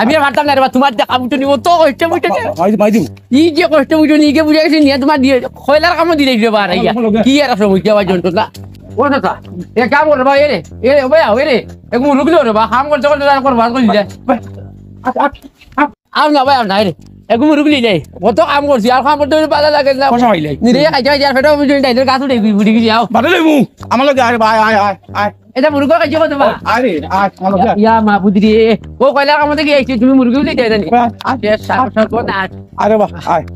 আমি আর পারতাম না রে তোমার দেখা বুঝো নিব তো কষ্ট বুঝো মাই দিম ই যে কষ্ট বুঝো নিকে বুঝাইছি নিয়ে তোমার দিয়ে খয়লার কামও দিলে দিবা আর ইয়া কি আর সমস্যা বা জন্তু না ও দাদা এ কাম করে ভাই এ ভাই এ এক মুরুক লো রে বা কাম করতে করতে আর করবা কই যায় আম না ভাই আম নাই রে এক মুরুক লি নাই কত কাম করছি আর কাম করতে পালা লাগে না পয়সা পাইলে নিরে খাইছে যার ফেটো বুঝো ডাইলের গাছ উঠে বুড়ি গিয়ে যাও বাদলে মু আমার লগে আরে ভাই আয় আয় আয় এটা মুরুক খাইছে কত বা আরে আয় আমার লগে ইয়া মা বুদ্ধি ও কয়লার কাম থেকে আইছি তুমি মুরুক লি যাই জানি আচ্ছা সাত কোন আরে বাহ আয়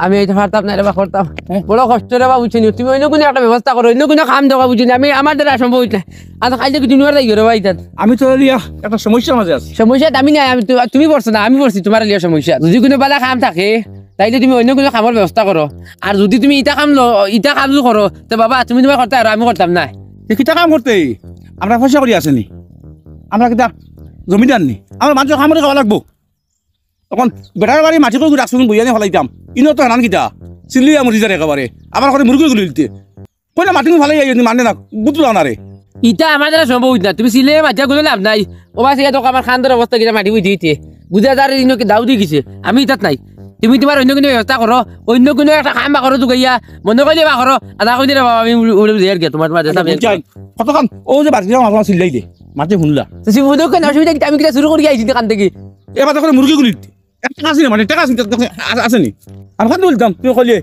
আমি এইটা পারতাম না রে বা করতাম বড় কষ্ট রে বা বুঝিনি তুমি অন্য কোনো একটা ব্যবস্থা করো অন্য কোনো কাম দেওয়া বুঝিনি আমি আমার দ্বারা সম্ভব হইত না আর খাইলে কি দুনিয়ার দায়ী রে ভাই আমি তো লিয়া একটা সমস্যার মাঝে আছি সমস্যা আমি নাই আমি তুমি পড়ছো না আমি পড়ছি তোমার লিয়া সমস্যা যদি কোনো বেলা কাম থাকে তাইলে তুমি অন্য কোনো কামের ব্যবস্থা করো আর যদি তুমি ইটা কাম করো তো বাবা তুমি তোমার করতে আর আমি করতাম না কিটা কাম করতে আমরা পয়সা করি আসেনি আমরা কিটা জমিদার নি আমার মানুষ খামারে খাওয়া লাগবো তখন বেটার বাড়ি মাটি করে রাখছুন বইয়া নিয়ে ফলাইতাম ইনো তো হানান কিটা চিল্লিয়া মরি যায় একেবারে আমার ঘরে মুরগি গুলি দিতে কই না মাটি ফলাই মানে না বুঝলো না রে ইটা আমার দ্বারা সম্ভব হইত না তুমি সিলে মাঝা গুলো লাভ নাই ও বা সে তো আমার খানদের অবস্থা কিনা মাটি বুঝি দিতে বুঝা যার দাউ দিয়ে গেছে আমি ইটাত নাই তুমি তোমার অন্য কোনো ব্যবস্থা করো অন্য কোনো একটা কাম বা করো তো গাইয়া মনে করলে বা করো আধা কই দিলে বাবা আমি উড়ে দিয়ে গিয়া তোমার কতক্ষণ ও যে বাড়ি আমার চিল্লাই দে মাটি শুনলা অসুবিধা আমি কিনা শুরু করে আইছি কান থেকে এবার তখন মুরগি গুলি দিতে একটা আছে মানে টাকা আছে নি আমি খান বলতাম তুই কইলে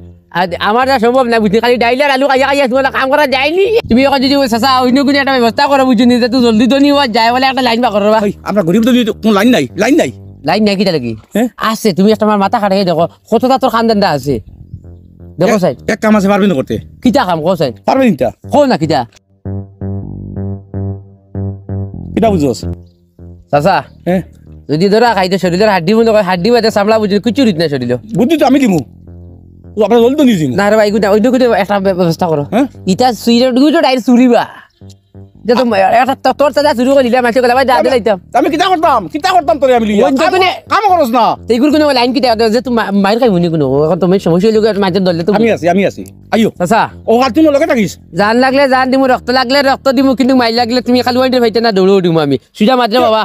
আমার যা সম্ভব না বুঝলি খালি ডাইলার আলু কাইয়া কাইয়া তোমার কাম করা যায়নি তুমি এখন যদি চাচা অন্য কোনো একটা ব্যবস্থা করো বুঝলি তো জলদি তো নিয়ে যায় বলে একটা লাইন বা করবা আমরা গরিব তো কোনো লাইন নাই লাইন নাই কিটা লাগি আছে তুমি একটা আমার মাথা খাটাই দেখো কতটা তোর খানদানটা আছে দেখো সাইড এক কাম আছে পারবি না করতে কিটা কাম কো সাইড পারবি না কো না কিটা বুঝছ চাচা যদি ধরা খাইতে শরীরের হাড্ডি মনে হয় হাড্ডি বাদে চামড়া বুঝলি কিছু রিত না শরীর বুদ্ধি তো আমি দিমু আপনার জলদি তো নিয়ে না রে ভাই অন্য কোনো একটা ব্যবস্থা করো ইটা সুইরে ডাইরেক্ট চুরিবা তোর চাচা চুরি করে দিলে মাসে গেলে ভাই যা দিলাইতাম আমি কিতা করতাম তোরে আমি কাম করছ না এইগুলো কোনো লাইন কিটা যে তুমি মাইর খাই মুনি কোনো এখন তুমি সমস্যা লোক মাঝে ধরলে তো আমি আছি আইও চাচা ও আর তুমি লগে থাকিস জান লাগলে জান দিমু রক্ত লাগলে রক্ত দিমু কিন্তু মাইর লাগলে তুমি খালি ওইটা ভাইতে না দৌড়ো দিমু আমি সুজা মাত্র বাবা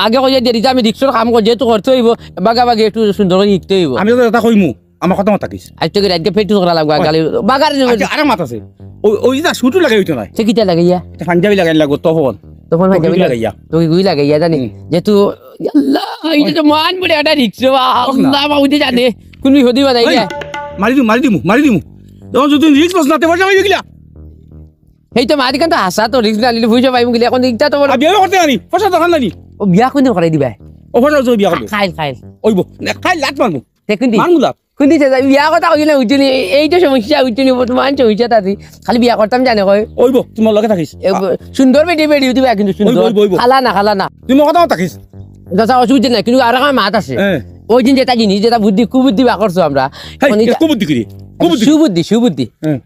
আগে কই যে আমি রিক্সর কাম কর যেহেতু করতে হইব বাগা বাগে একটু সুন্দর করে শিখতে হইব আমি তো এটা কইমু আমার কথা মত থাকিস আজকে রাইতে ফেটু করা লাগবে গালি বাগার আরে মাত আছে ওই যা শুটু লাগাই হইতো না সে কিটা লাগাইয়া পাঞ্জাবি লাগাই লাগো তখন পাঞ্জাবি লাগাইয়া তুই গুই লাগাইয়া জানি যেহেতু আল্লাহ এটা তো মান বড় একটা রিক্সা আল্লাহ বাউদি জানে কোন হদি বানাই মারি দিমু তখন যদি রিক্স বস নাতে পয়সা পাইবি গিলা এই তো মারি কান তো হাসা তো রিক্স না লিলে পয়সা পাইবো গিলা এখন ইটা তো বিয়া করতে জানি পয়সা দরকার নাই ও বিয়া কোন করাই দিবা ও পয়সা যদি বিয়া করতে খাইল ওইব খাইল লাট মারমু দেখুন মারমুলা কোনটি বিয়া কথা কইলে উঠনি এইটা সমস্যা উঠনি বর্তমান সমস্যা তাতি খালি বিয়া করতাম জানে কয় ওইব তোমার লগে থাকিস সুন্দর বেডি দিবা কিন্তু সুন্দর খালা না তুমি কথা থাকিস দাদা অসুবিধা নাই কিন্তু আর আমার মাত আছে ওই দিন যেটা জিনিস যেটা বুদ্ধি কুবুদ্ধি বা করছো আমরা কুবুদ্ধি করি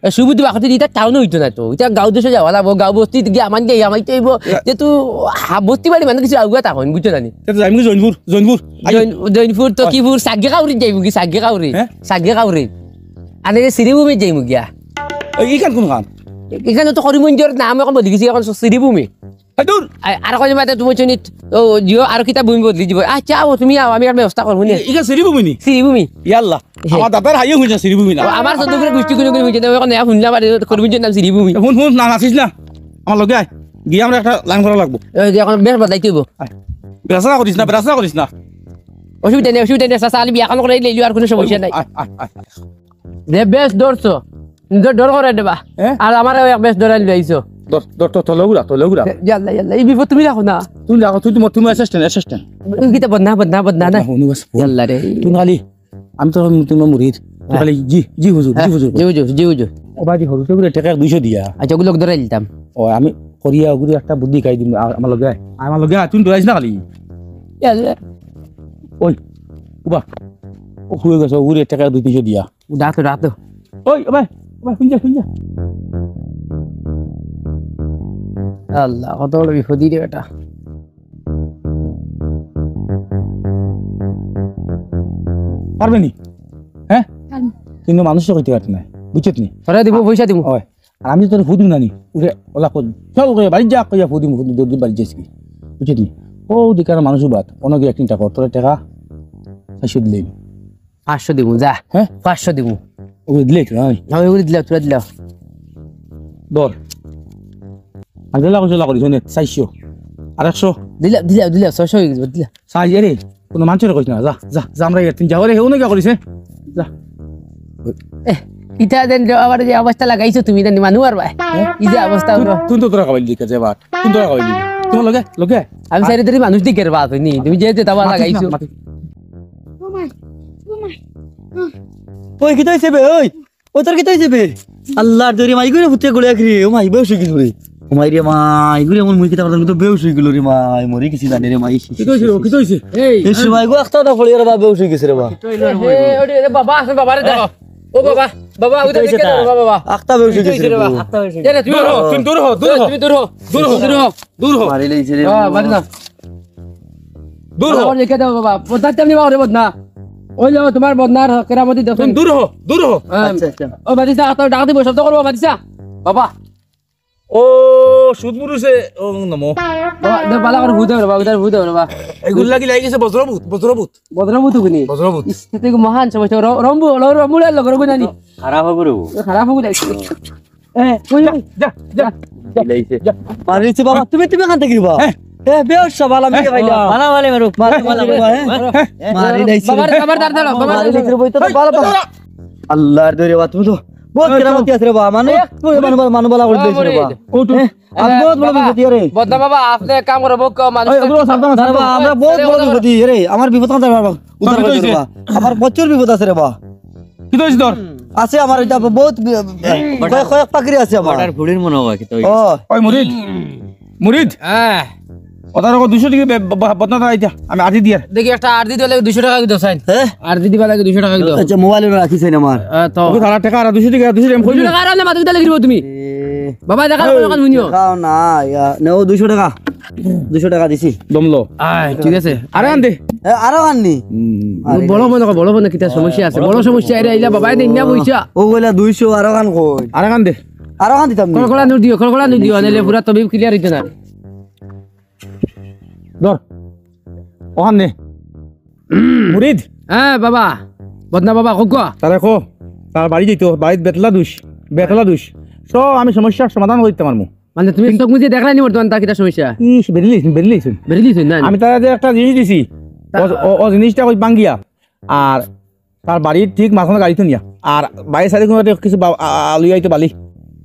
সুবুদ্ধি বা করতে এটা টাউন হইতো না তো এটা গাঁও দেশে যাওয়া লাগবো গাঁও বস্তি গিয়ে আমার দিয়ে আমার চাইব যেহেতু বস্তি বাড়ি মানে কিছু আগুয়া তখন বুঝছো জানি জৈনপুর তো কিপুর সাগে কাউরি যাইব কি সাগে কাউরি আনে শ্রীভূমি যাইব গিয়া এইখান কোন খান এখানে তো হরিমন্দির নাম এখন বদলি গেছি এখন শ্রীভূমি আর কয় মাতে তুমি চনিত ও জিও আর কিতা ভূমি বদলি দিব আচ্ছা আও তুমি আও আমি আর ব্যবস্থা করব নি ইগা শ্রীভূমি ইয়াল্লাহ আমার দাদার হাইয়ে হইছে শ্রীভূমি না আমার চন্দ্রপুরে গোষ্ঠী কোন হইছে না এখন শুনলাম আর করবিন নাম শ্রীভূমি শুন না নাছিস না আমার লগে আয় গিয়ে আমরা একটা লাইন করা লাগবো এখন বেশ বদলাই দিব বেসা করিস না অসুবিধা নেই চাচা আমি বিয়াখন করে লইলি আর কোনো সমস্যা নাই যে বেশ ধরছো ডর করে দেবা আর আমার বেশ ধরাই লইছো তলগুড়া ইয়াল্লা এই বিপদ তুমি রাখো না তুমি অ্যাসিস্ট্যান্ট কিতা বদনা না ইয়াল্লা রে তুমি খালি আমি তো তোমার মুরিদ খালি জি হুজুর ও বাজি হরুতে করে টাকা 200 দিয়া আচ্ছা ওগুলো ধরাই দিতাম ও আমি করিয়া ওগুলো একটা বুদ্ধি খাই দিম আমার লগে তুমি ধরাইছ না খালি ইয়াল্লা ওই উবা ও হয়ে গেছে ওগুলো টাকা 200 দিয়া রাতো ওই ভাই শুনছা আল্লাহ কত বড় বিপদই রে এটা পারবে নি হ্যাঁ কিন্তু মানুষ তো কইতে পারত না বুঝছত নি সরা দিব পয়সা দিব ওই আর আমি তোর ফুদিম না নি উঠে ওলা ফুদ সব কই বাড়ি যা কইয়া ফুদিম বাড়ি যাইছি বুঝছত নি ও দিকার মানুষ বাদ অনেক একদিন টাকা তোর টাকা 500 দিলেন 500 দিব যা হ্যাঁ 500 দিব ও দিলে তো নাই না ওই দিলা তোরা দিলা দর আজলা কইলা করি জনে 400 আর 100 দিলা দিলা দিলা 600 হয়ে গেছে দিলা সাই রে কোনো মানুষের কইছ না যা যা যা আমরা একদিন যাও রে হেউ না কি করিস যা ইটা দেন আবার যে অবস্থা লাগাইছো তুমি দেন মানু আর ভাই ই যে অবস্থা হলো তুই তো তোরা কইলি দিকে যে বাট তুই তোরা কইলি তোমার লগে লগে আমি সাইরে ধরে মানুষ দিকে বাত হইনি তুমি যে তাবা লাগাইছো ওই কি তাইছে বে ওই ও তোর কি তাইছে বে আল্লাহর দরি মাই গুলো ফুটে গলে আখরি ও মাই বেউস কি করে ও মাই রে মাই গুলো এমন মুই কি তার তো বেউস গলো রে মাই মরি কিছু জানি রে মাই কি কইছে এই এই সময় গো একটা না ফলি রে বা বেউস গেছে রে বা ওরে বাবা আছে বাবা রে দেখো ও বাবা বাবা ওটা দেখে দাও বাবা একটা বেউস গেছে রে বা জানে তুমি তুমি দূর হও দূর হও তুমি দূর হও দূর হও দূর হও দূর হও মারি লইছে রে বাড়ি না দূর হও ওর দেখে দাও বাবা বদনা তেমনি বাবা রে বদনা ওই যাও তোমার বদনার কেরামতি দেখো তুমি দূর হও দূর হও আচ্ছা আচ্ছা ও বাদিসা তো ডাক দিব শব্দ করবো বাদিসা বাবা ও সুদ মুরুছে ও নমো বাবা দে বালা করে ভূত বাবা উদার ভূত বাবা এগুলা কি লাগি গেছে বজ্রভূত বজ্রভূত বদনামু তো গুনি বজ্রভূত ইস্তে মহান সমস্যা রম্বু রম্বুলে লগর গুনানি খারাপ হবে রে খারাপ হয়ে যাচ্ছে কই যা যা লইছে মারিছে বাবা তুমি তুমি কান থেকে বা এ বেউস সবাল আমি কে ভাইলা মানা वाले মারো মারি মারি লইছে বাবার বাবার দাঁড় দাঁড়াও বাবার মারি লইছে বই তো বালা বাবা আল্লাহর দরে বা তুমি তো বহুত কেরামতি আছে রে বা মানে মানু বালা করে দিয়েছে রে বা ও তো আজ বহুত বড় বিপদ রে বদনা বাবা আপনি কাম করবো মানুষ এগুলো সাবধান না বা আমরা বহুত বড় বিপদ রে আমার বিপদ কান বাবা উদ্ধার করে রে বা আমার প্রচুর বিপদ আছে রে বা কি কইছিস তোর আছে আমার এটা বহুত কয়েক পাকরি আছে আমার অর্ডার ফুড়ির মনে হয় তো ও ওই মুরিদ মুরিদ হ্যাঁ ওটার 200 টাকা বদনা আইতা আমি আজি দিয়ার দেখি একটা আর দিতে লাগে 200 টাকা দিও সাইন হ্যাঁ আর দিতে লাগে 200 টাকা দিও আচ্ছা মোবাইলে রাখিস আমার তো ওকে ধারা টাকা আর 200 টাকা 200 টাকা কইলি 200 টাকা আর না মাথা দিতে লাগিব তুমি বাবা দেখা কোন শুনিও খাও না নেও 200 টাকা 200 টাকা দিছি দমলো ঠিক আছে আরে আন দে আরো আননি বড় মনে কিটা সমস্যা আছে বড় সমস্যা আইরা আইলা বাবা দিন না বইছা ও বলে 200 আরো কান কই আরে আন দে আরো কান দিতাম নি কলকলা নু দিও নালে পুরা তবিব ক্লিয়ার হইতো না ধর ওখান নে মুরিদ হ্যাঁ বাবা বদনা বাবা কোকো তারে কো তার বাড়ি যাইতো বাড়িতে বেতলা দুষ সব আমি সমস্যার সমাধান করতে পারবো মানে তুমি চোখ মুজে দেখলাই নি বর্তমান তা কিটা সমস্যা ইস বেরিলিস বেরিলিছ না আমি তার যে একটা জিনিস দিছি ও জিনিসটা ওই বাঙ্গিয়া আর তার বাড়ির ঠিক মাঝখানে গাড়িতে নিয়া আর বাড়ির সাইডে কোনো কিছু আলু আইতে বালি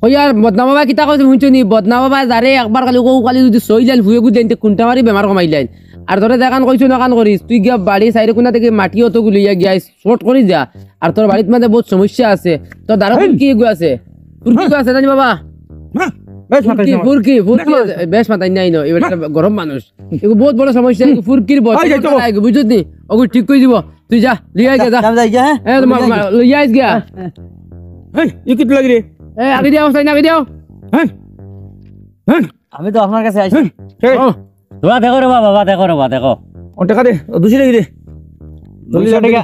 ওই আর বদনা বাবা কিতা কইছে শুনছো নি বদনা বাবা যারে একবার কালি কালি যদি সইলাল ভুয়ে গুদেন তে কুন্টা মারি বেমার কমাইলেন আর ধরে দেখান কইছো না কান করিস তুই গিয়া বাড়ি সাইডে কোনা থেকে মাটি অত গুলিয়া গিয়া শর্ট করি যা আর তোর বাড়িতে মধ্যে বহুত সমস্যা আছে তোর দাঁড়া কি এগু আছে ফুরকি আছে জানি বাবা ফুরকি বেশ মাথায় নাই ন এবার গরম মানুষ এগু বহুত বড় সমস্যা ফুরকির বুঝছিস নি ওগু ঠিক কই দিব তুই যা লিয়া গিয়া যা আমি যাই হ্যাঁ এ তোমার লিয়া গিয়া এই কি লাগি রে এ আগে দিও সাইন আগে দিও হ্যাঁ হ্যাঁ আমি তো আপনার কাছে আইছি তোরা দেখো রে বাবা দেখো রে বাবা দেখো ও টাকা দে 200 টাকা দে 200 টাকা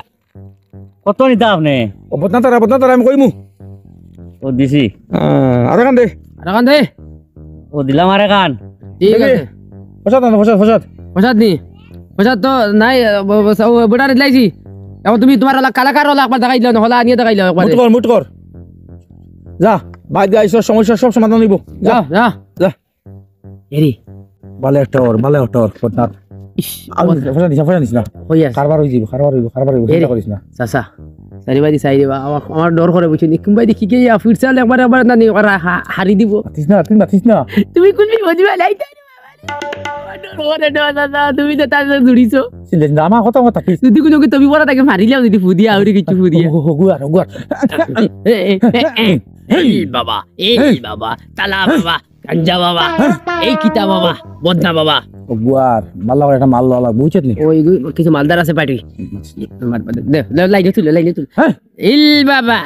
কত নিতা আপনি ও বদনা তারা আমি কইমু ও দিছি আরে কান দে রাখান দে ও দিলাম আরে কান ঠিক আছে ফসাদ নি পয়সা তো নাই বেটার লাইছি এখন তুমি তোমার কালাকার হলা একবার দেখাই দিল হলা আনিয়ে দেখাই দিল একবার মুট কর যা বাইরে আইসো সমস্যা সব সমাধান হইব যা যা যা এরি ভালো একটা ওর ফটনাথ ফসা দিস না হই আছে কারবার হইব চিন্তা করিস না চাচা সারি বাদি চাই দিবা আমার ডর করে বুঝছি কোনবাই দেখি কে ফিরছাল একবার না হারি দিব মাতিস না তুমি কোন বুঝবা লাইতা তুমি তো তার জুড়িছো আমার কথা যদি কোনো তুমি পড়া তাকে মারিলাম যদি ফুদিয়া আউরি কিছু ফুদিয়া এই বাবা তালা বাবা গাঞ্জা বাবা এই কিতা বাবা বদনা বাবা গুয়ার মাল্লা একটা মাল লওয়া বুঝছিস নি ওই কিছু মালদার আছে পাটি লাইনে তুল ইল বাবা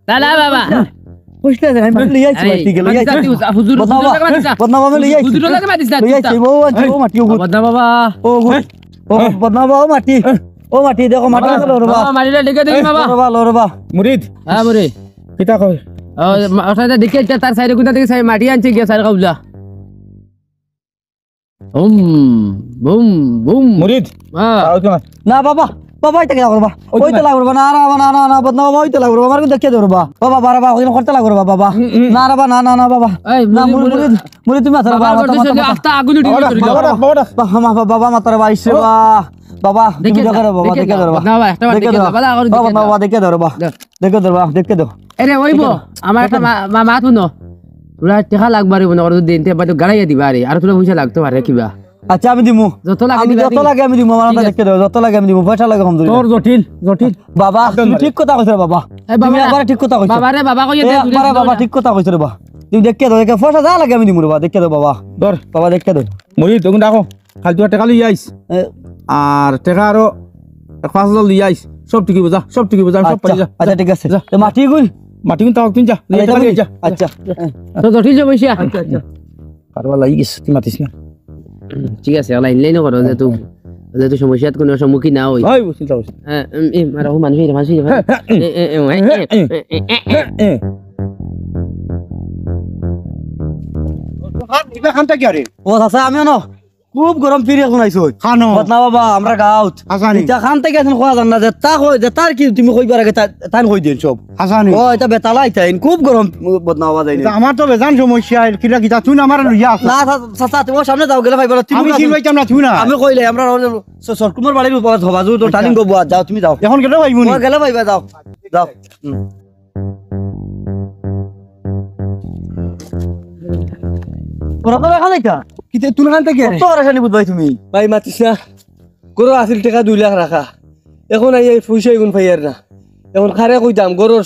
তালা বাবা বুঝতে না আমি লই আইছি মাটি গেল লই আইছি হুজুর বদনা বাবা লই আইছি হুজুর লাগে মাতিস না লই আইছি ও মাটি ও বদনা বাবা ও বদনা বাবা মাটি ও মাটি দেখো মাটি লরবা মারিলে ডেকে দেখি বাবা লরবা মুরিদ হ্যাঁ মুরে কিতা কই ওটা দেখে তার সাইডে কোথা থেকে মাটি আনছে গিয়া side Kawla boom boom boom মুরিদ হ্যাঁ আর তোমার না বাবা বাবা এটা কেন করবা ওইতে লাগবে না না না না না বদনা বাবা ওইতে লাগবে আমার দেখে দেবো বাবা বাবা বাবা ওই করতে লাগবে বাবা না বাবা না না না বাবা এই না মুড়ি মুড়ি তুমি মাথা বাবা আস্তা আগুন উঠি বাবা বাবা মাতার বাইছে বাবা দেখে দেখে দাও, দাও বাবা দেখে দেখে দাও, দাও বাবা বাবা, একটা বার দেখে দাও, বাবা, আবার দেখে বাবা দাও। বাবা দেখে দাও বাবা দেখে দাও বাবা দেখে দাও এরে ওইব আমার একটা মাত শুনো তোরা টেকা লাগবা রে মনে করো দিনতে বাদ গাড়াইয়া দিবা রে আর তোরা পয়সা লাগতো পারে কিবা আচ্ছা আমি দিমু যত লাগে আমি দিবা যত লাগে আমি দিমু আমার দেখে দাও যত লাগে আমি দিমু পয়সা লাগে কম দিও তোর জটিল জটিল বাবা তুমি ঠিক কথা কইছো বাবা এই বাবা তুমি একবার ঠিক কথা কইছো বাবা রে বাবা কইয়া দে একবারে বাবা ঠিক কথা কইছো রে বাবা তুমি দেখে দাও দেখে পয়সা যা লাগে আমি দিমু রে বাবা দেখে দাও বাবা ধর বাবা দেখে দাও মুরিদ তখন দেখো খালি তুই টাকা লই আইস এ, আর টাকা আরো 5,000 লই আইস সব ঠিকই বুঝা সব ঠিকই বুঝা সব পাই যা আচ্ছা ঠিক আছে যা। তো মাটি গুল মাটি কিন্তু তাও তুই যা লই টাকা লই যা আচ্ছা তো জটিল যে পয়সা কারবা লাগি গেছে তুই মাতিস না ঠিক আছে লাইন লাইন করো যে তুই সমস্যাত কোনো সম্মুখীন না হই ওই বসিল তাও এ মারা ও মানুষ এটা খানটা কি আরে ও চাচা আমিও ন খুব গরম ফিরে এখন আইছো খানো বদনা বাবা আমরা গাঁৱত হাসানি এটা খান থেকে এখন খোৱা জান না যে তা কই যে তার কি তুমি কইবার আগে তাই কই দিন সব হাসানি ও এটা বেতালা আইতাইন খুব গরম বদনা বাবা যাই আমার তো বেজান সমস্যা কিলা কিতা তুই আমার লইয়া আস না চাচা তুমি সামনে যাও গেলে ভাইবার আমি কি লইতাম না তুই না আমি কইলে আমরা সরকুমার বাড়ির উপর ধবাজু তো টালিং গো বুয়া যাও তুমি যাও এখন কেন ভাইবুনি ও গেলে ভাইবা যাও যাও ওরা তো এখন আইতা কিতে তুই খান থেকে কত আরাশানি বুঝবাই তুমি ভাই মাতিস না গরু আসিল টাকা 2 লাখ রাখা এখন আই পয়সা এগুন পাইয়ার না এখন খারে কইতাম গরুর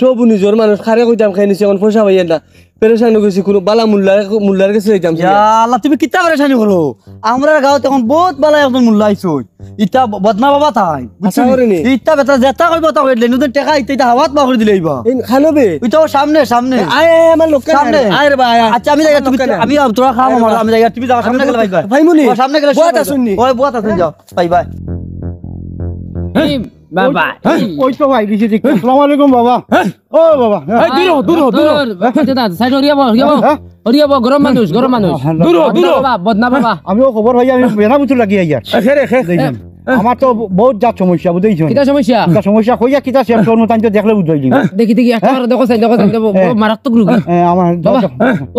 সব নিজের মানুষ খারে কইতাম খাই নিছে এখন পয়সা পাইয়ার না পেরেশান হইছি কোনো বালা মুল্লার কাছে যাইতাম ইয়া আল্লাহ তুমি কিতা আরাশানি করো আমরা গাঁৱত এখন বহুত বালা একজন মুল্লা আইছো ইটা বদনা বাবা তাই আশা করিনি ইটা বেটা যেটা কইব তা কইলে নুদন টাকা ইটা হাওয়াত বা করে দিলে আইবা এই খানবে ইটা সামনে সামনে আয় আমার লোক সামনে আয় রে ভাই আচ্ছা আমি যাই তুমি আমি তোরা খাম আমার আমি যাই তুমি যাও সামনে গেলে ভাইবা ভাই মুনি ও সামনে গেলে বুয়াত আসুননি ওই বুয়াত আসুন যাও বাই বাই বাবা ওই তো ভাই দিছি ঠিক আসসালামু আলাইকুম বাবা ও বাবা এই দূর সাইড হরিয়াবো গরম মানুষ বাবা বদনা বাবা আমিও খবর ভাই আমি বেনা বুঝু লাগি আইয়া খেরে আমার তো বহুত জাত সমস্যা বুঝাইছো কিটা সমস্যা কিতা সমস্যা কইয়া কিতা শেষ করমু তাই তো দেখলে বুঝাই দিবি দেখি একটা দেখো সাইড মারাত্মক রোগী আমার বাবা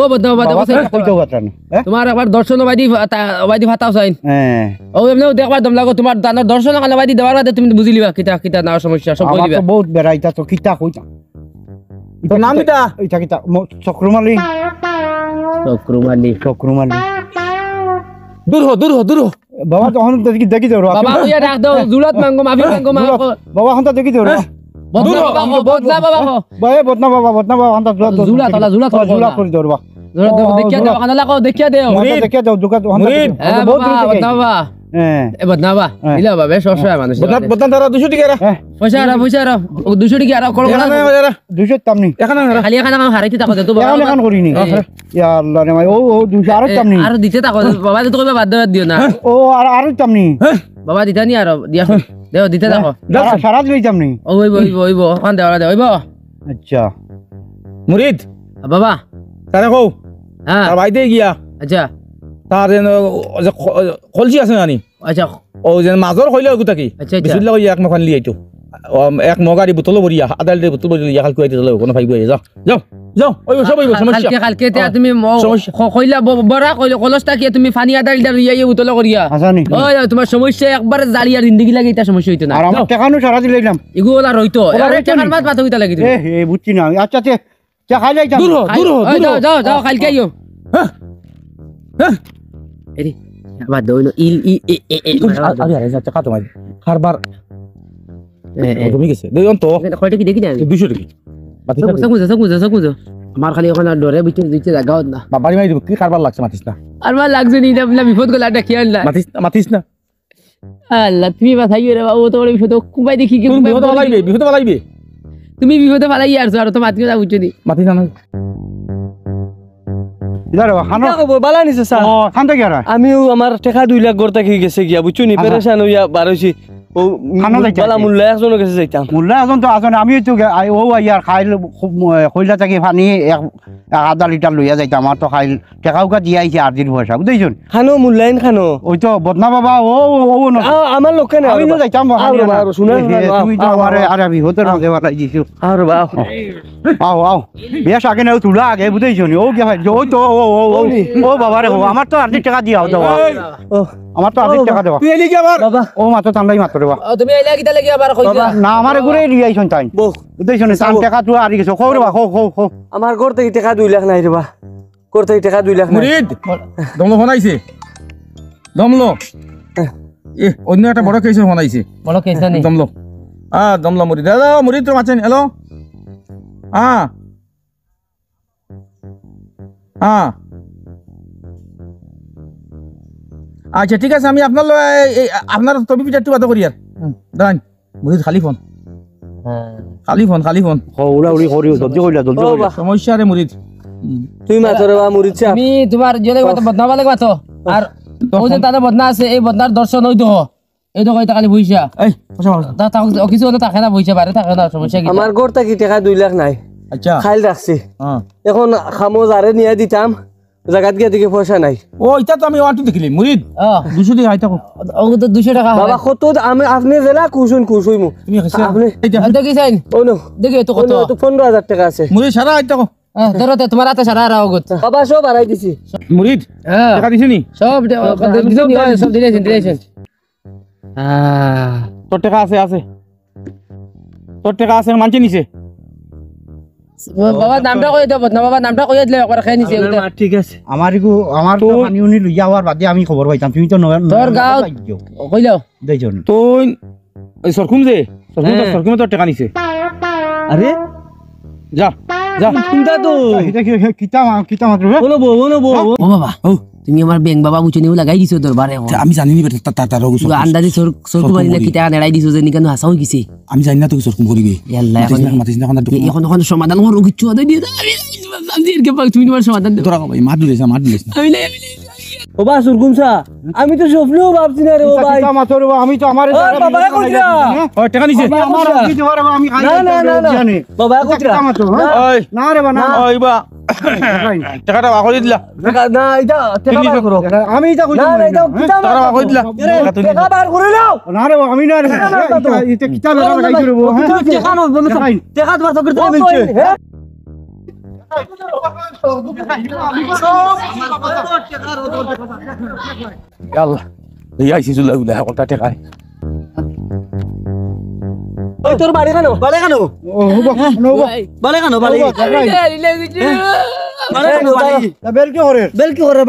ও বদনা বাবা দেখো সাইড কইতো কথা না তোমার একবার দর্শন ওবাইদি ফাটাও চাইন হ্যাঁ ও এমনি দেখবার দম লাগো তোমার দানোর দর্শন কানে ওবাইদি দেওয়ার বাদে তুমি বুঝি লিবা কিটা না সমস্যা সব আমার বলিবা তো বহুত বেড়াইতা তো কিতা কইতা তো নাম কিতা এটা কিতা চক্রমালি চক্রমালি দূর হ বাবা তখন দেখি দেও বাবা ওয়া ডাক দাও জুলাত মাঙ্গো মাফি মাঙ্গো বাবা হন্তা দেখি দেও বদনা বাবা বদনা বাবা হন্তা জুলা করে দেও বাবা দেখিয়া দেও কানে লাগো দেখিয়া দেও দেখে দাও দুকা বদনা বাবা হ্যাঁ এ বদনা বাবা ইলা বাবা বেশ অসহায় মানুষ বদনা দাঁড়া 200 টাকা পয়সা আর 200 টাকা আর কল করা 200 তামনি এখানে খালি এখানে হারাইতে থাকো তো বাবা এখন করিনি ইয়া আল্লাহ রে ভাই ও 200 আর তামনি আর দিতে থাকো বাবা তো কইবা বাদ দিও না ও আর তামনি বাবা দিতা নি আর দিয়া দেও দিতে থাকো সারা দিই তামনি ওইব কান দেওয়া দে ওইব আচ্ছা মুরিদ বাবা তারে কও হ্যাঁ তার বাইতে গিয়া আচ্ছা তার কলসি আছে নানি আচ্ছা ও যে মাজর কইলে ওগুতা কি আচ্ছা আচ্ছা বিসমিল্লাহ ইয়া এক মখান লিয়াইতো এক মগারি বোতল ভরিয়া আধা লিটার বোতল ভরিয়া ইয়া খাল কুয়াইতে চলো কোনো ভাই যাও যাও যাও ওই সব ওই সমস্যা কালকে তুমি কইলা বড়া কইলা কলসটা কি তুমি ফানি আদা লিটার ইয়া উতল করিয়া আসানি ওই তোমার সমস্যা একবার জালি আর জিন্দেগি লাগে এটা সমস্যা হইতো না আর আমার টাকানো সারা দিলাম এগুলা রইতো আরে টাকার মাত মাথা হইতা লাগে তুমি এ বুঝছি না আচ্ছা আচ্ছা চা খাই যাইতাম যাও কালকে আইও হ্যাঁ এরি বাদ দইলো ইল ই এ এ আরে আরে আচ্ছা খাতো মাই খারবার তুমি গেছে দেই অন্ত কয়টা কি দেখি না 200 টাকা সাকুজো আমার খালি ওখানে ডরে ভিতরে দিতে জায়গা না বাবারি মাই কি খারবার লাগছে মাতিস না আর ভাল লাগছে নি না বিপদ গলা ডাকি আল্লাহ মাতিস না আল্লাহ তুমি বাঁচাইও রে বাবু তোমার বিপদ কুমাই দেখি কি বিপদ বালাইবে তুমি বিপদে ফালাই আর আর তো মাতিও যা বুঝছো দি মাতিস না ইদারে খানো খবর বালা নিছে স্যার ও খান থেকে আর আমিও আমার টাকা 2 লাখ গড় থেকে গেছে গিয়া বুঝছো নি পেরেশান হইয়া বার হইছি ও খানো যাইতে বালা আছে। মোল্লা একজনের কাছে যাইতাম মোল্লা এখন তো আসনে আমি তো ও ইয়ার খাইল কইলা থাকি পানি 1.5 লিটার লইয়া যাইতাম আমার তো খাইল টেকাউকা দিয়ে আইছে আর্জির পয়সা বুঝতেছুন খানো মোল্লাইন খানো ওই তো বদনা বাবা ও আমার লোকে না আমি তো যাইতাম শুনে তুমি তো আমার আরে আমি হতে না দেওয়া দিছো আর বা আও বেশ আগে না তুলা আগে বুঝতেছুন ও কে ভাই ওই তো ও বাবা রে আমার তো 1.5 টাকা দিয়াও দাও ও আমার তো 1.5 টাকা দেওয়া তুই এলি কি আবার বাবা ও মাত্র টান্দাই মাত্র দেবা তুমি আইলা কিতা লাগি আবার কই দিলা না আমার ঘুরে নিয়ে আইছন তাই বউ বুঝতেছুন টান টাকা তো আর কিছু খবর বা খো আমার ঘর থেকে টাকা 2 লাখ নাই রে বা ঘর থেকে টাকা 2 লাখ নাই মুরিদ দমলো ফোন আইছে দমলো এ অন্য একটা বড় কেসের ফোন আইছে বলো কেসা নেই দমলো দমলো মুরিদ হ্যালো মুরিদ তো আছেন হ্যালো আচ্ছা ঠিক আছে আমি আপনার আপনার তবি পিঠা একটু কথা করি আর দাঁড়ান মুরিদ খালি ফোন খালি ফোন উড়া উড়ি করি জলদি কইলা জলদি ও কইলা বা সমস্যা রে মুরিদ তুই মাথা রে বা মুরিচা আমি তোমার জলে বদনাবা লাগবা তো আর ও যে তাদের বদনা আছে এই বদনার দর্শন ওই তো এই তো কইতা খালি বইসা এই বসা বসা। তা কিছু হলে থাকে না বইসা বাইরে থাকে না সমস্যা কি আমার ঘর থেকে টাকা 2 লাখ নাই আচ্ছা খাইল রাখছি হ্যাঁ এখন খামো যারে নিয়ে দিতাম জায়গাত গিয়ে দিকে পয়সা নাই ও এটা তো আমি ওয়ান্টু দেখিলি মুরিদ ও 200 টাকা আইতা ও তো 200 টাকা বাবা কত আমি আপনি জেলা কুসুই মু তুমি খাইছ আপনি দেখি চাইন ও নো দেখি তো কত তো 15000 টাকা আছে মুরিদ সারা আইতা ধরো তোমার হাতে সারা রাও গত বাবা সব হারাই দিছি মুরিদ হ্যাঁ টাকা দিছিনি সব সব দিলেছেন তোর টাকা আছে তোর টাকা আছে মানছে নিছে বাবা নামটা কই দাও না বাবা নামটা কই দিলে একবার খাই নিছে ঠিক আছে আমার তো পানি উনি লইয়া হওয়ার বাদে আমি খবর পাইতাম তুমি তো তোর গাঁও কইলাও দেইছন তুই ওই সরকুম তোর টাকা নিছে আরে যা চিন্তা তো এটা কিতা মাত্র বলো ও বাবা তুমি আমার ব্যাংক বাবা বুঝে নিও লাগাই দিছো দরবারে আমি জানি নি বেটা তার আন্দাজে সরকু বানিলে কিতা নেড়াই দিছো যে নিকানো হাসাও গেছে আমি জানি না তুই সরকুম করবি ইয়াল্লা মাতিস না এখন সমাধান করো কিছু আদাই দিয়ে তুমি তোমার সমাধান দেবো তোরা ভাই মার দিলিস আমি নাই ও বা সুরকুমসা আমি তো স্বপ্নেও ভাবছি না রে ও ভাই মাত্র আমি তো আমার ও বাবা কইরা ওই টাকা নিছে আমার কি দেওয়ার আমি খাই না বাবা কইরা ওই না রে বানা ওই বা টাকাটা বাকরি দিলা না এটা টাকা বার করো আমি এটা কইতাম না এটা কিতা টাকা বাকরি দিলা টাকা বার করে নাও না রে আমি না রে এটা কিতা লাগা লাগাই করব টাকা নো টাকা তোমার চক্কর থেকে মিলছে হ্যাঁ আল্লাহ এই আইছি চলে উলা কত টাকা ওই তোর বাড়ি কেন ও হবো নবো বাড়ি কেন বেল কি করে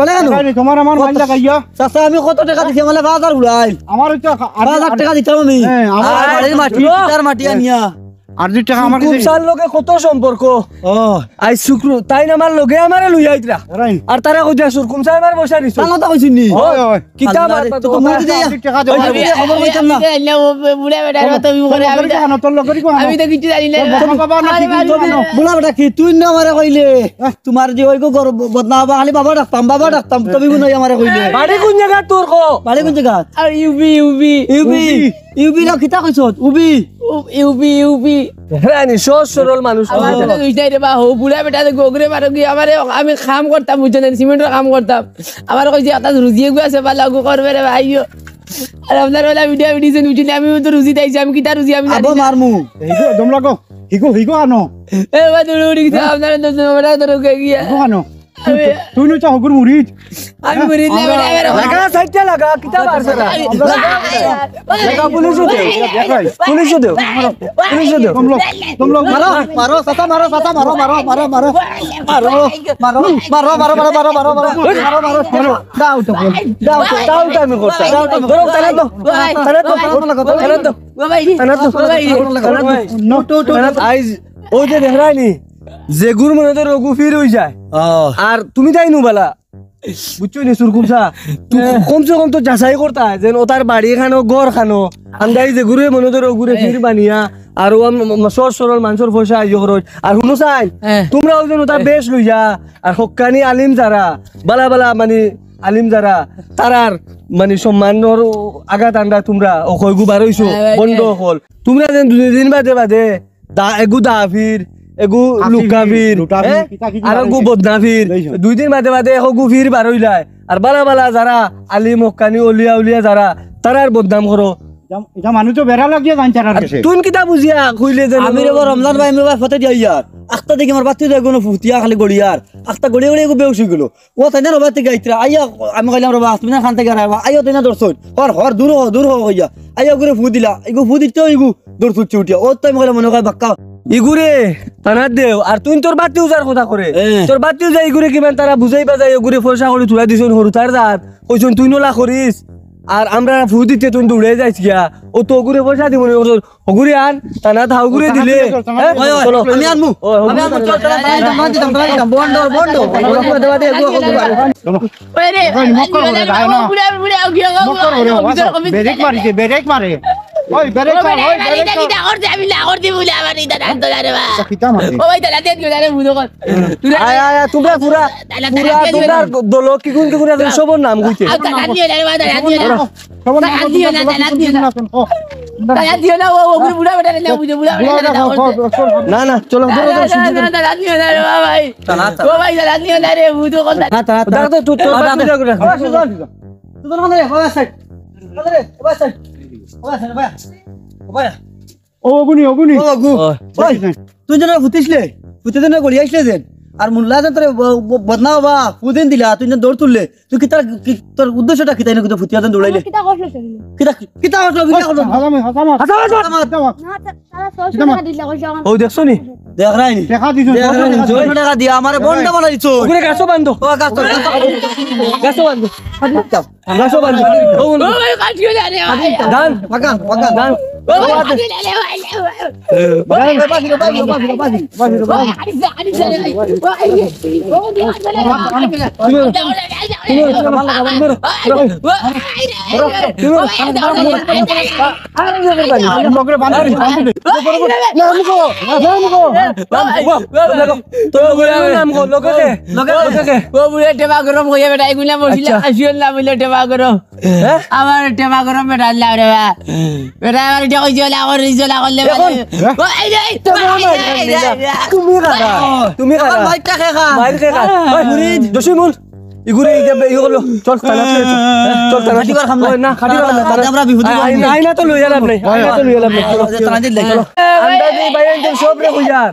তোমার আমার মাইল লাগাইয়া চাচা আমি কত টাকা দিছি মানে 5000 উড়াই আমার তো 5000 টাকা দিতাম আমি আমার বাড়ির মাটি তার মাটি আনিয়া আর 2 টাকা আমার খুব সাল লোকে কত সম্পর্ক ও আই শুক্র তাই আমার লগে আমারে লই আইতরা রাইন আর তারা কইতা সুরকুম সাহেব আমার বসা দিছো তার কথা কইছিস নি ওই ওই কিতাব তো মুই দে টাকা দাও খবর কইতাম না বুড়া বেটা তুমি করে আমি তোর লগরি কো আমি তো কিছু জানি না বাবা না কি বুলা বেটা কি তুই না আমারে কইলে তোমার যে ওই গো বদনা বাবা খালি বাবা ডাকতাম তুমি কোন আমারে কইলে বাড়ি কোন জায়গা তোর কো বাড়ি কোন জায়গা আর ইউবি না কিতা কইছত ইউবি রানি সরল মানুষ আমার তো বুঝতে রে বা হো বুড়া বেটা গোগরে মারো কি আমারে আমি কাম করতাম বুঝছেন সিমেন্টের কাম করতাম আমার কইছে আতা রুজিয়ে গো আছে বা লাগু করবে রে ভাইও আর আপনার ওলা ভিডিও বুঝছেন আমি তো রুজি দাইছি আমি কিটা রুজি আমি জানি আবো মারমু হিগো দম লাগো হিগো আনো এ বা দৌড়ে উঠে গেছে আপনার তো বড় ধরে গিয়া হিগো আনো তুই নো চাও গুর মুরিদ আমি মরি না বেটা লাগা সাইডে লাগা কিতা মারছ না লাগা পুলিশ দেও তুম লোক মারো সাতা মারো দাও তো আমি করতে দাও তারে তো আইজ ওই যে দেখরানি যে গুর মনে তো রঘু ফির হই যায় আর তুমি তাই নু বালা বুঝছো নি সুরকুমসা কমসে কম তো যাচাই করতা যেন ও তার বাড়ি খানো ঘর খানো আন্দাই যে ঘুরে মনে তো ঘুরে ফির বানিয়া আর সরল মানুষের পয়সা আইজ খরচ আর শুনো চাই তোমরাও যেন তার বেশ লইয়া আর হক্কানি আলিম যারা বালা মানে আলিম যারা তারার মানে সম্মানের আঘাত আন্ডা তোমরা অকয়গু বারইছো বন্ধ হল তোমরা যেন দুদিন বাদে বাদে এগু দাফির এগু লুকাফির আর গু বদনাফির 2 দিন বাদে বাদে এগু ফির বারইলাই আর বালা বালা যারা আলিম হকানি অলিয়া উলিয়া যারা তারার বদনাম করো এটা মানুষ তো বেড়া লাগিয়ে জানছে আর কাছে তুই কিতা বুঝিয়া কইলে যে আমি রে রমজান ভাই আমি ফতে যাই ইয়ার আখতা দেখি আমার বাতি যায় কোনো ফুটিয়া খালি গড়িয়ার আখতা গড়িয়ে গড়িয়ে বেউস হয়ে গেল ও তাই না রবাতে গাইত্রা আইয়া আমি কইলাম রবা তুমি না খান থেকে আইয়া তাই না দর্শন হর দূর হইয়া আইয়া করে ফু দিলা এগু ফু দিতে এগু দৌড় ছুটছে উঠিয়া ও তাই কইলাম মনে হয় বাক্কা ইগুরে তানা দেও আর তুই তোর বাতি উজার কথা করে তোর বাতি উজাই ইগুরে কিমান তারা বুঝাই বাজাই ইগুরে পয়সা করে তুলা দিছন হরু তার জাত কইছন তুই নলা করিস আর আমরা ফু দিতে তুই দৌড়ে যাইছ গিয়া ও তো গুরে পয়সা দিব না হগুরে আন তানা থাও গুরে দিলে চলো আমি আনমু চল চল দিতাম বন্ধ দেবা দে এগু ওই রে বুড়া বুড়া গিয়া ব্রেক মারে ওই ব্রেক মারে ওই ব্রেক কিটা করতে আমি না করতে বলে আমার এটা জানতো না রে বা কিটা মারে ওই তালা দেন গিয়ে জানে বুঝো কর আয় আয় তোমরা পুরা তোমরা দল কি কোন সবর নাম কইতে তালা দিও না রে বা তালা দিও না সবর তালা দিও না তালা দিও না তালা দিও না ও বুড়া বেটা না বুঝো বুড়া বেটা না না চলো তালা দিও না রে বা ভাই ও ভাই তালা দিও না রে বুঝো কর না তা দাও তো তুই তোর বাতি রাখ তোর মানে বাবা সাইড বাবা সাইড ও গুনি ও গু ওই তুই যেন ফুটিসলে ফুটে যেন গড়ি আইসলে যেন আর মুল্লা যেন তোর বদনাও বা ফুদিন দিলা তুই যেন দৌড় তুললে তুই কি তোর উদ্দেশ্যটা কি তাই না কিন্তু ফুটিয়া যেন দৌড়াইলে কিটা করলো সেগুলো কিতা হলো তারা দিলা কইছো ও দেখছো নি দেখ রাইনি দেখা দিছ জয় টাকা দিয়া আমারে বন্ডা বানাই দিছো ওরে গাছো বান্ধ ও গাছ তো গাছো বান্ধ গাছো বান্ধ ও ও ভাই কাটিও না রে ভাই গান পাকান গান ও ভাই কাটিও না রে ভাই আমার টেবা গরম বেটা রে বেটা আমার জলা করে জলা করলে তুমি কাটা তুমি কাটা মাইটা খেখা মাইর কে কাট ওই মুরিদ দশমুল ইগুরে ই করলো চল তালা চল তালা খাটিবার খাম না খাটিবার খাম আমরা বিহুদি আইনা তো লইয়া লাভ নাই আইনা তো লইয়া লাভ নাই তানা দিল আন্দাজি বাইন তো সব রে কইয়ার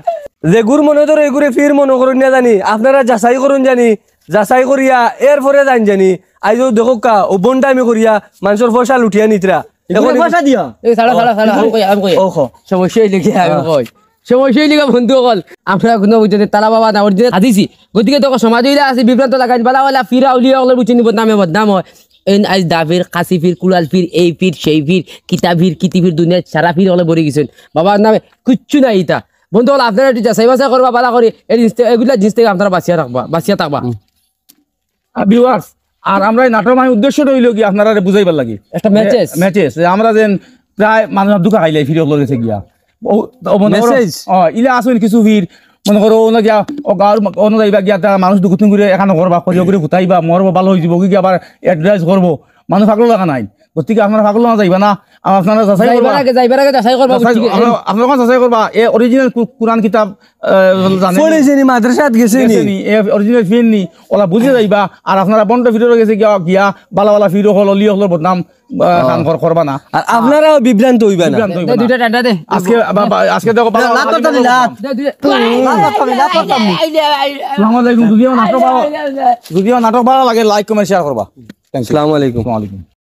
যে গুর মনে ধরে এগুরে ফির মনে করুন না জানি আপনারা যাচাই করুন জানি যাচাই করিয়া এরপরে জান জানি আইজো দেখো কা ও বন্ডামি করিয়া মানুষের পয়সা লুটিয়া নিতরা এখন পয়সা দিয়া এই সাড়া আমি কই ওখো সমস্যাই লিখে আমি কই সমস্যাই লিখা বন্ধু অকল আমরা কোনো বুঝতে তালা বাবা না ওর দিনে হাদিছি গতিকে তোকে সমাজ হইলে আছে বিভ্রান্ত লাগাই বালা বালা ফিরা উলিয়া অকলের বুঝিনি বদনামে বদনাম হয় এন আজ দাফির কাশি ফির কুলাল ফির এই ফির সেই ফির কিতা ফির কিতি ফির দুনিয়া সারা ফির হলে ভরে গেছেন বাবার নামে কিচ্ছু নাই ইতা বন্ধু হল আপনারা একটু যাচাই বাছাই করবা বালা করে এগুলা জিনিস থেকে আপনারা বাঁচিয়া থাকবা ভিউয়ার্স আর আমরা এই নাটক মানে উদ্দেশ্যটা হইল কি আপনারা বুঝাইবার লাগি একটা ম্যাচেস আমরা যেন প্রায় মানুষ দুঃখ খাইলাই ফিরে হলো গেছে গিয়া Message? ইলা আসুন কিছু ফির মনে করো না গিয়া ও গাঁর অন্য যাইবা গিয়া মানুষ দুঃখ করে এখানে করবা করিয়া করে ফুটাইবা মরবো ভালো হয়ে যাব কি আবার অ্যাডভাইস করবো মানুষ পাগল লাগা নাই গতিকে আপনারা পাগল না যাইবা না আপনারা যাচাই করবা যাইবার আগে যাচাই করবা আপনারা যাচাই করবা এ অরিজিনাল কোরআন কিতাব জানেন পড়েছে নি মাদ্রাসাত গেছে নি অরিজিনাল ফির নি ওলা বুঝে যাইবা আর আপনারা বন্ড ফিরে গেছে গিয়া বালা বালা ফিরো হল অলি হল বদনাম কাম করবা না আর আপনারাও বিভ্রান্ত হইবা না বিভ্রান্ত হইবা না। দুইটা টাটা দে আজকে আজকে দেখো বাবা লাভ করতাম না লাভ আসসালামু আলাইকুম যদিও নাটক ভালো লাগে লাইক কমেন্ট শেয়ার করবা থ্যাংক ইউ আসসালামু আলাইকুম আসসালামু আলাইকুম